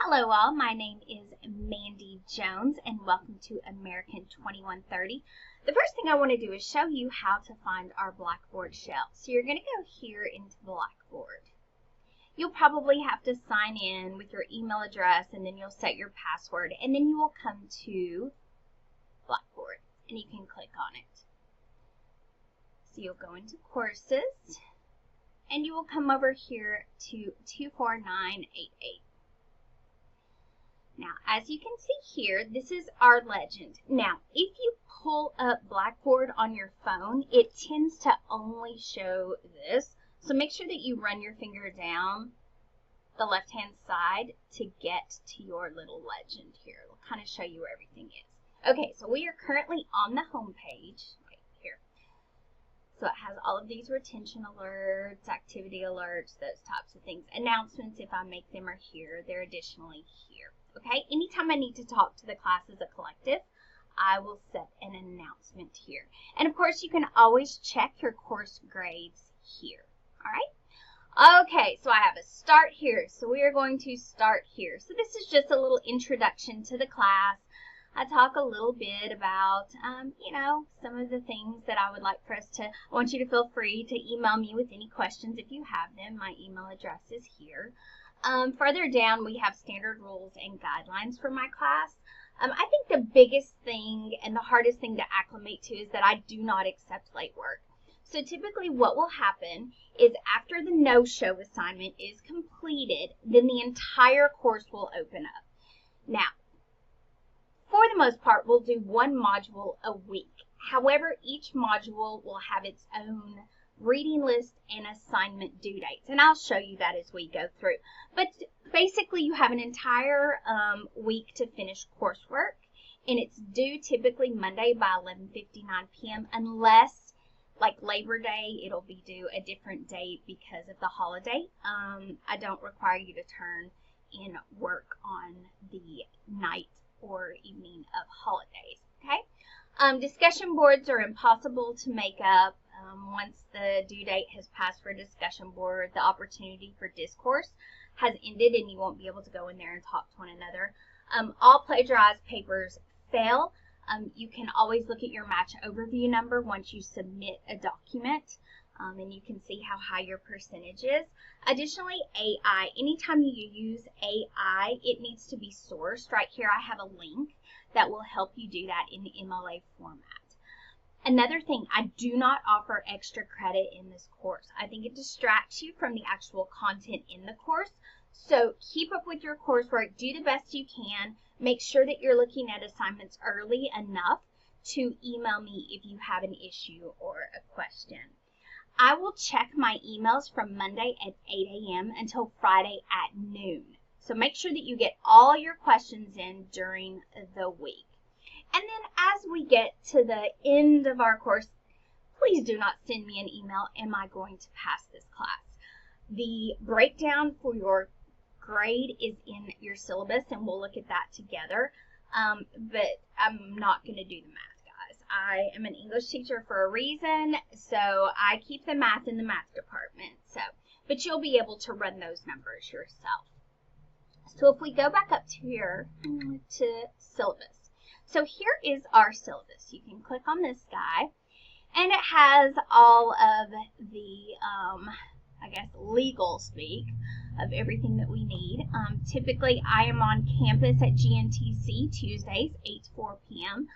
Hello all, my name is Mandy Jones and welcome to American 2130. The first thing I want to do is show you how to find our Blackboard shell. So you're going to go here into Blackboard. You'll probably have to sign in with your email address and then you'll set your password and then you will come to Blackboard and you can click on it. So you'll go into courses and you will come over here to 24988. Now, as you can see here, this is our legend. Now, if you pull up Blackboard on your phone, it tends to only show this. So make sure that you run your finger down the left-hand side to get to your little legend here. It'll kind of show you where everything is. Okay, so we are currently on the home page right here. So it has all of these retention alerts, activity alerts, those types of things. Announcements, if I make them, are here. They're additionally here. Okay, anytime I need to talk to the class as a collective, I will set an announcement here. And of course, you can always check your course grades here. All right. Okay, so I have a start here. So we are going to start here. So this is just a little introduction to the class. I talk a little bit about, some of the things that I would like for us to, I want you to feel free to email me with any questions if you have them. My email address is here. Further down, we have standard rules and guidelines for my class. I think the biggest thing and the hardest thing to acclimate to is that I do not accept late work. So typically what will happen is after the no-show assignment is completed, then the entire course will open up. Now, for the most part, we'll do one module a week. However, each module will have its own reading list and assignment due dates, and I'll show you that as we go through. But basically, you have an entire week to finish coursework, and it's due typically Monday by 11:59 p.m. unless, like Labor Day, it'll be due a different date because of the holiday. I don't require you to turn in work on the night or evening of holidays, okay? Discussion boards are impossible to make up. Once the due date has passed for a discussion board, the opportunity for discourse has ended and you won't be able to go in there and talk to one another. All plagiarized papers fail. You can always look at your match overview number once you submit a document, and you can see how high your percentage is. Additionally, AI, anytime you use AI, it needs to be sourced. Right here I have a link that will help you do that in the MLA format. Another thing, I do not offer extra credit in this course. I think it distracts you from the actual content in the course. So keep up with your coursework, do the best you can. Make sure that you're looking at assignments early enough to email me if you have an issue or a question. I will check my emails from Monday at 8 a.m. until Friday at noon. So make sure that you get all your questions in during the week. And then as we get to the end of our course, please do not send me an email, am I going to pass this class? The breakdown for your grade is in your syllabus, and we'll look at that together. But I'm not going to do the math, guys. I am an English teacher for a reason, so I keep the math in the math department. But you'll be able to run those numbers yourself. So if we go back up to here to syllabus. So here is our syllabus. You can click on this guy, and it has all of the, legal speak of everything that we need. Typically, I am on campus at GNTC Tuesdays, 8 to 4 p.m.,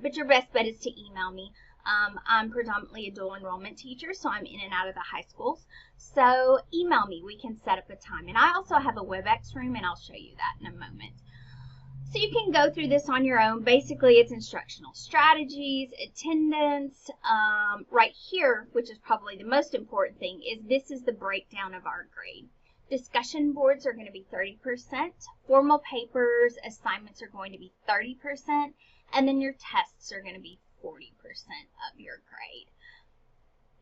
but your best bet is to email me. I'm predominantly a dual enrollment teacher, so I'm in and out of the high schools. So email me. We can set up a time. And I also have a WebEx room, and I'll show you that in a moment. So you can go through this on your own. Basically, it's instructional strategies, attendance. Right here, which is probably the most important thing, is this is the breakdown of our grade. Discussion boards are going to be 30%. Formal papers, assignments are going to be 30%. And then your tests are going to be 40% of your grade.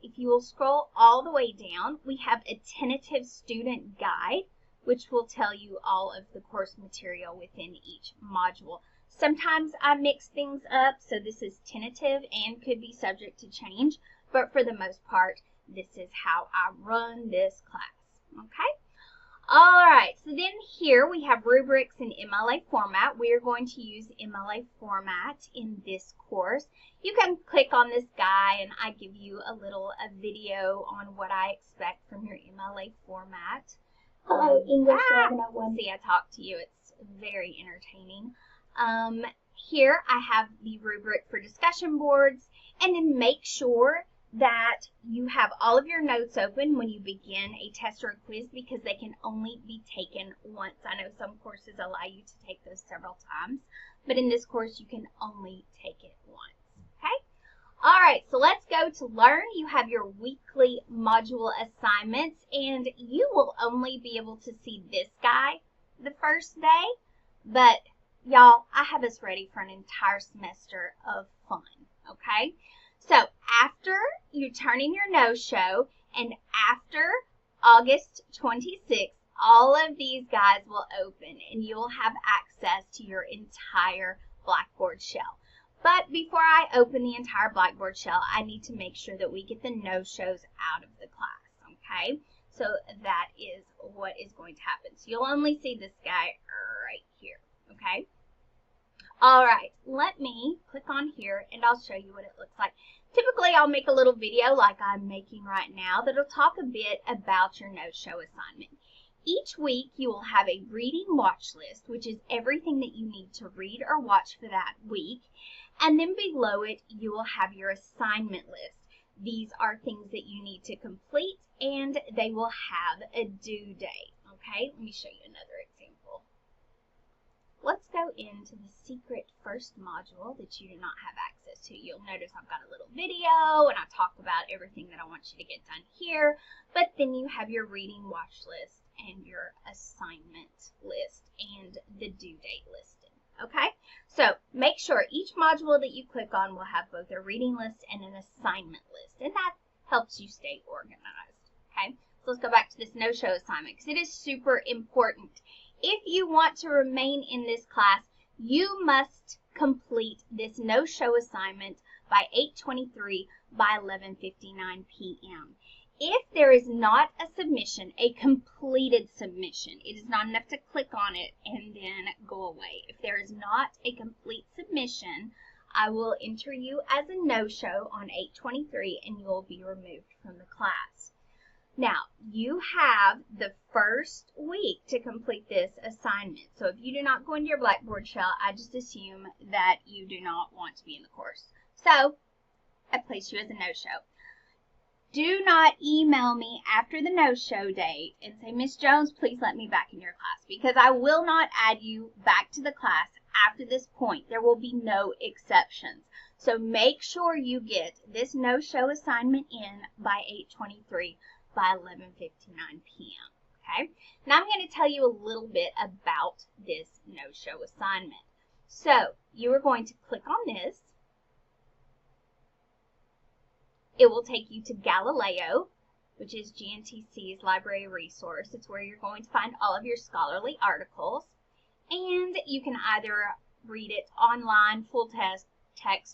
If you will scroll all the way down, we have a tentative student guide, which will tell you all of the course material within each module. Sometimes I mix things up, so this is tentative and could be subject to change, but for the most part, this is how I run this class, okay? All right, so then here we have rubrics in MLA format. We are going to use MLA format in this course. You can click on this guy and I give you a video on what I expect from your MLA format. Hello, English 1101. See, I talk to you. It's very entertaining. Here I have the rubric for discussion boards, and then make sure that you have all of your notes open when you begin a test or a quiz because they can only be taken once. I know some courses allow you to take those several times, but in this course you can only take it once. Okay? All right, so let's go to Learn. You have your weekly module assignments, and you will only be able to see this guy the first day, but y'all, I have us ready for an entire semester of fun, okay? So after you turn in your no-show and after August 26th, all of these guys will open and you will have access to your entire Blackboard shell. But before I open the entire Blackboard shell, I need to make sure that we get the no-shows out of the class, okay? So that is what is going to happen. So you'll only see this guy right here, okay? All right, let me click on here and I'll show you what it looks like. Typically, I'll make a little video like I'm making right now that'll talk a bit about your no-show assignment. Each week, you will have a reading watch list, which is everything that you need to read or watch for that week. And then below it, you will have your assignment list. These are things that you need to complete, and they will have a due date. Okay, let me show you another example. Let's go into the secret first module that you do not have access to. You'll notice I've got a little video and I talk about everything that I want you to get done here, but then you have your reading watch list and your assignment list and the due date listed. Okay, so make sure each module that you click on will have both a reading list and an assignment list, and that helps you stay organized. Okay, so let's go back to this no-show assignment because it is super important. If you want to remain in this class, you must complete this no-show assignment by 8:23 by 11:59 p.m. If there is not a submission, a completed submission, it is not enough to click on it and then go away. If there is not a complete submission, I will enter you as a no-show on 8:23 and you will be removed from the class. Now, you have the first week to complete this assignment. So if you do not go into your Blackboard shell, I just assume that you do not want to be in the course. So I place you as a no-show. Do not email me after the no-show date and say, Miss Jones, please let me back in your class, because I will not add you back to the class after this point. There will be no exceptions. So make sure you get this no-show assignment in by 8:23 by 11:59 p.m. Okay? Now I'm going to tell you a little bit about this no-show assignment. So you are going to click on this. It will take you to Galileo, which is GNTC's library resource. It's where you're going to find all of your scholarly articles. And you can either read it online, full text,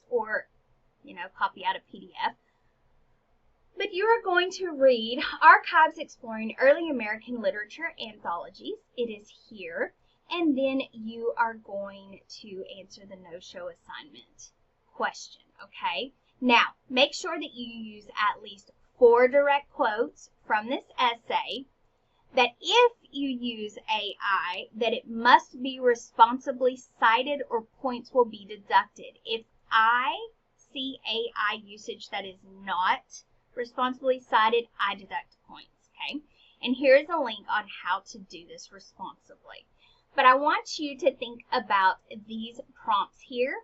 or, copy out a PDF. But you are going to read Archives Exploring Early American Literature Anthologies. It is here. And then you are going to answer the no-show assignment question, okay? Now, make sure that you use at least 4 direct quotes from this essay, that if you use AI, that it must be responsibly cited or points will be deducted. If I see AI usage that is not responsibly cited, I deduct points, okay? And here is a link on how to do this responsibly. But I want you to think about these prompts here,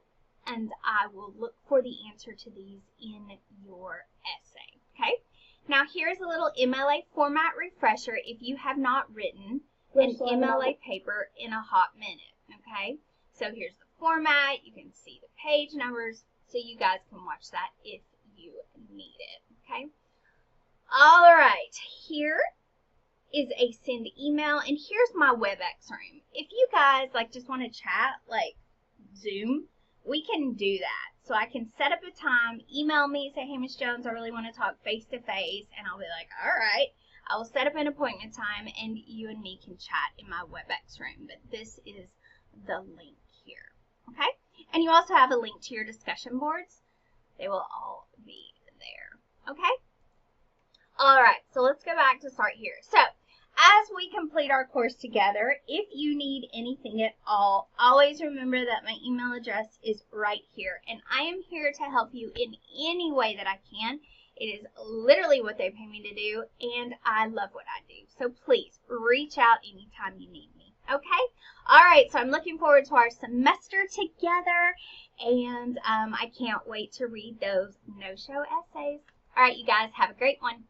and I will look for the answer to these in your essay, okay? Now here's a little MLA format refresher if you have not written an MLA paper in a hot minute, okay? So here's the format. You can see the page numbers, so you guys can watch that if you need it. Okay. All right. Here is a send email, and here's my WebEx room. If you guys just want to chat like Zoom, we can do that. So I can set up a time, email me, say, hey, Miss Jones, I really want to talk face to face, and I'll be like, all right. I will set up an appointment time and you and me can chat in my WebEx room. But this is the link here. Okay? And you also have a link to your discussion boards. They will all be there. Okay? Alright, so let's go back to start here. So, as we complete our course together, if you need anything at all, always remember that my email address is right here. And I am here to help you in any way that I can. It is literally what they pay me to do, and I love what I do. So please, reach out anytime you need me. Okay? Alright, so I'm looking forward to our semester together, and I can't wait to read those no-show essays. Alright, you guys, have a great one.